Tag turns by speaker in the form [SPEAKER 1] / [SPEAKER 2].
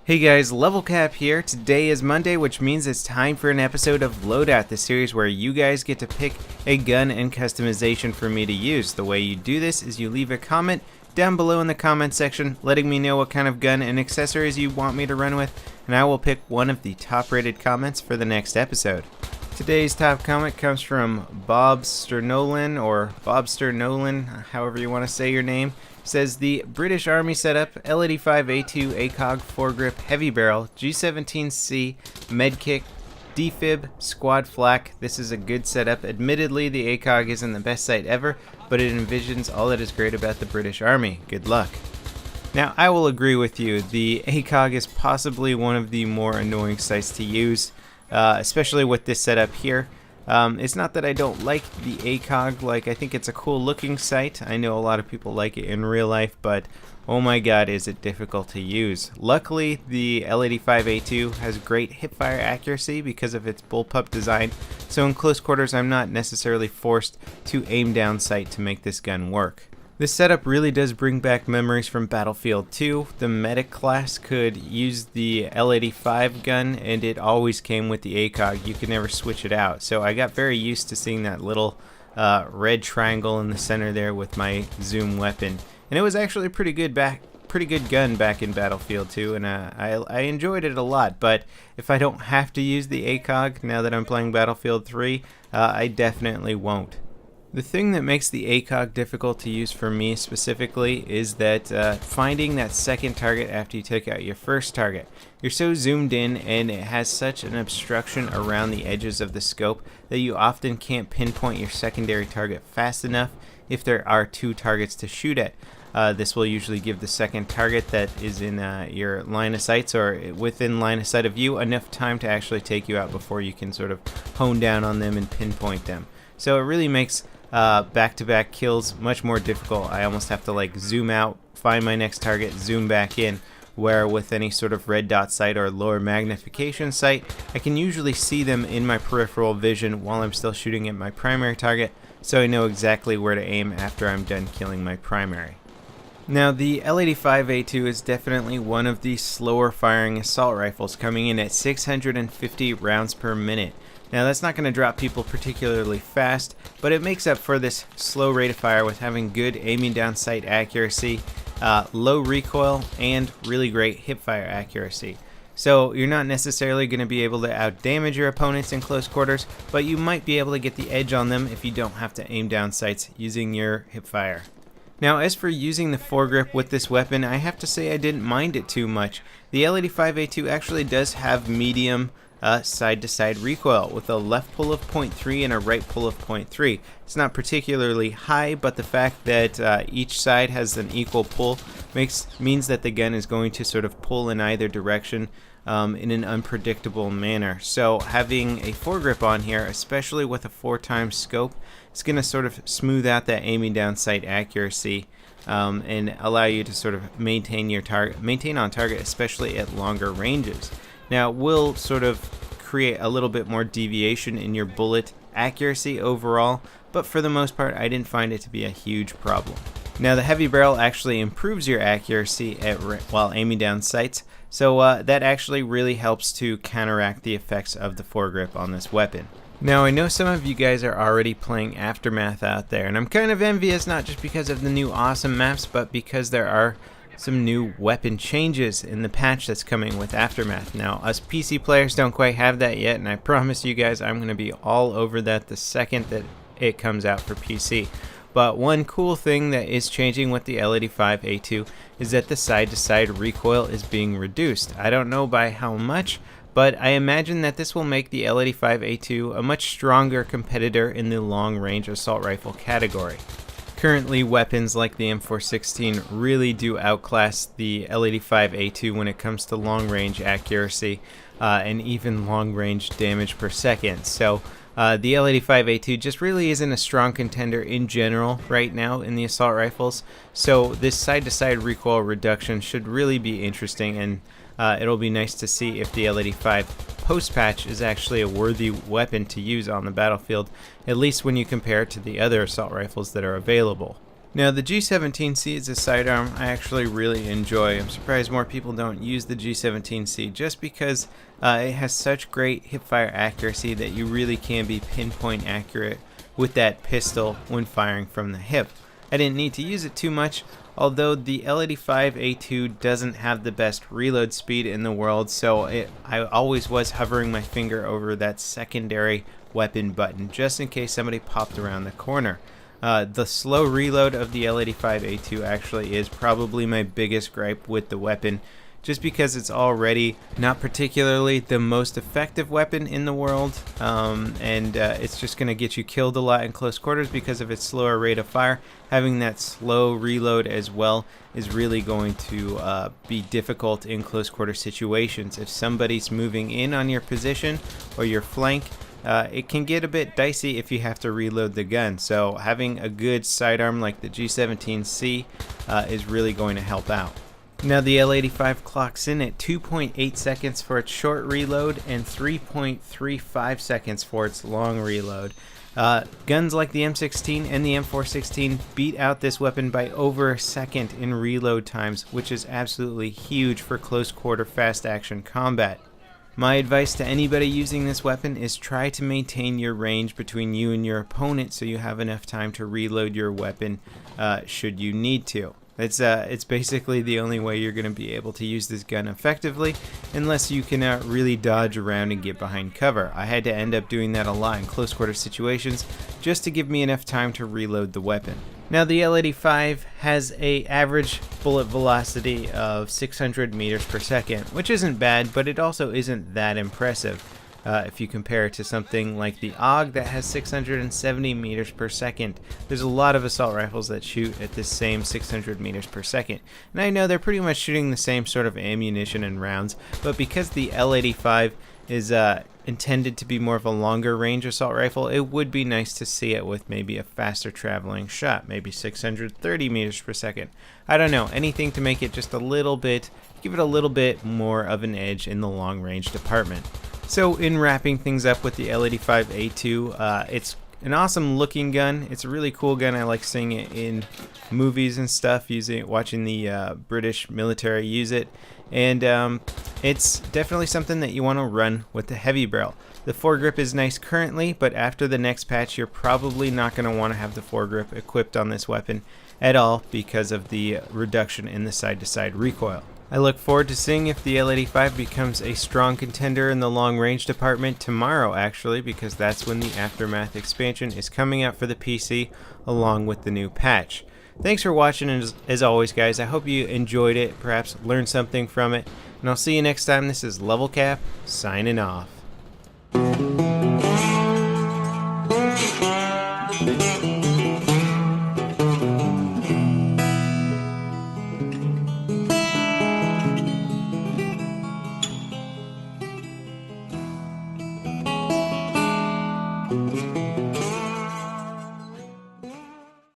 [SPEAKER 1] Hey guys, LevelCap here. Today is Monday, which means it's time for an episode of Loadout, the series where you guys get to pick a gun and customization for me to use. The way you do this is you leave a comment down below in the comment section letting me know what kind of gun and accessories you want me to run with, and I will pick one of the top rated comments for the next episode. Today's top comment comes from Bob Sternolin, or Bob Sternolin, however you want to say your name. Says the British Army setup, L85A2 ACOG Foregrip Heavy Barrel, G17C Medkit, Defib, Squad Flak. This is a good setup. Admittedly, the ACOG isn't the best sight ever, but it envisions all that is great about the British Army. Good luck. Now, I will agree with you. The ACOG is possibly one of the more annoying sights to use, especially with this setup here. It's not that I don't like the ACOG, I think it's a cool looking sight. I know a lot of people like it in real life, but oh my god, is it difficult to use. Luckily, the L85A2 has great hipfire accuracy because of its bullpup design, so in close quarters I'm not necessarily forced to aim down sight to make this gun work. This setup really does bring back memories from Battlefield 2. The medic class could use the L85 gun, and it always came with the ACOG. You could never switch it out. So I got very used to seeing that little red triangle in the center there with my zoom weapon. And it was actually a pretty good gun back in Battlefield 2, and I enjoyed it a lot. But if I don't have to use the ACOG now that I'm playing Battlefield 3, I definitely won't. The thing that makes the ACOG difficult to use for me specifically is that finding that second target after you take out your first target. You're so zoomed in and it has such an obstruction around the edges of the scope that you often can't pinpoint your secondary target fast enough if there are two targets to shoot at. This will usually give the second target that is in your line of sights or within line of sight of you enough time to actually take you out before you can sort of hone down on them and pinpoint them. So it really makes back-to-back kills much more difficult. I almost have to zoom out, find my next target, zoom back in, where with any sort of red dot sight or lower magnification sight, I can usually see them in my peripheral vision while I'm still shooting at my primary target, so I know exactly where to aim after I'm done killing my primary. Now, the L85A2 is definitely one of the slower firing assault rifles, coming in at 650 rounds per minute. Now, that's not going to drop people particularly fast, but it makes up for this slow rate of fire with having good aiming down sight accuracy, low recoil, and really great hipfire accuracy. So you're not necessarily going to be able to outdamage your opponents in close quarters, but you might be able to get the edge on them if you don't have to aim down sights using your hipfire. Now, as for using the foregrip with this weapon, I have to say I didn't mind it too much. The L85A2 actually does have medium side-to-side recoil with a left pull of 0.3 and a right pull of 0.3. It's not particularly high, but the fact that each side has an equal pull means that the gun is going to sort of pull in either direction in an unpredictable manner. So having a foregrip on here, especially with a 4x scope, it's going to sort of smooth out that aiming down sight accuracy and allow you to sort of maintain on target, especially at longer ranges. Now, it will sort of create a little bit more deviation in your bullet accuracy overall, but for the most part, I didn't find it to be a huge problem. Now, the heavy barrel actually improves your accuracy while aiming down sights, so that actually really helps to counteract the effects of the foregrip on this weapon. Now, I know some of you guys are already playing Aftermath out there, and I'm kind of envious, not just because of the new awesome maps, but because there are some new weapon changes in the patch that's coming with Aftermath. Now, us PC players don't quite have that yet, and I promise you guys I'm going to be all over that the second that it comes out for PC. But one cool thing that is changing with the L85A2 is that the side-to-side recoil is being reduced. I don't know by how much, but I imagine that this will make the L85A2 a much stronger competitor in the long-range assault rifle category. Currently, weapons like the M416 really do outclass the L85A2 when it comes to long-range accuracy and even long-range damage per second. So the L85A2 just really isn't a strong contender in general right now in the assault rifles. So this side-to-side recoil reduction should really be interesting, and it'll be nice to see if the L85 post-patch is actually a worthy weapon to use on the battlefield, at least when you compare it to the other assault rifles that are available. Now the G17C is a sidearm I actually really enjoy. I'm surprised more people don't use the G17C just because it has such great hipfire accuracy that you really can be pinpoint accurate with that pistol when firing from the hip. I didn't need to use it too much, although the L85A2 doesn't have the best reload speed in the world, so I always was hovering my finger over that secondary weapon button just in case somebody popped around the corner. The slow reload of the L85A2 actually is probably my biggest gripe with the weapon, just because it's already not particularly the most effective weapon in the world, and it's just going to get you killed a lot in close quarters because of its slower rate of fire. Having that slow reload as well is really going to be difficult in close quarter situations. If somebody's moving in on your position or your flank, it can get a bit dicey if you have to reload the gun. So having a good sidearm like the G17C is really going to help out. Now the L85 clocks in at 2.8 seconds for its short reload and 3.35 seconds for its long reload. Guns like the M16 and the M416 beat out this weapon by over a second in reload times, which is absolutely huge for close quarter fast action combat. My advice to anybody using this weapon is try to maintain your range between you and your opponent so you have enough time to reload your weapon should you need to. It's basically the only way you're going to be able to use this gun effectively, unless you can really dodge around and get behind cover. I had to end up doing that a lot in close quarter situations just to give me enough time to reload the weapon. Now the L85 has a average bullet velocity of 600 meters per second, which isn't bad, but it also isn't that impressive. If you compare it to something like the ACOG that has 670 meters per second, there's a lot of assault rifles that shoot at the same 600 meters per second. And I know they're pretty much shooting the same sort of ammunition and rounds, but because the L85 is intended to be more of a longer range assault rifle, it would be nice to see it with maybe a faster traveling shot, maybe 630 meters per second. I don't know, anything to make it just a little bit, give it a little bit more of an edge in the long range department. So in wrapping things up with the L85A2, it's an awesome looking gun. It's a really cool gun. I like seeing it in movies and stuff, watching the British military use it. And it's definitely something that you want to run with the heavy barrel. The foregrip is nice currently, but after the next patch, you're probably not going to want to have the foregrip equipped on this weapon at all because of the reduction in the side-to-side recoil. I look forward to seeing if the L85 becomes a strong contender in the long range department tomorrow, actually, because that's when the Aftermath expansion is coming out for the PC along with the new patch. Thanks for watching, and as always guys, I hope you enjoyed it, perhaps learned something from it, and I'll see you next time. This is LevelCap, signing off.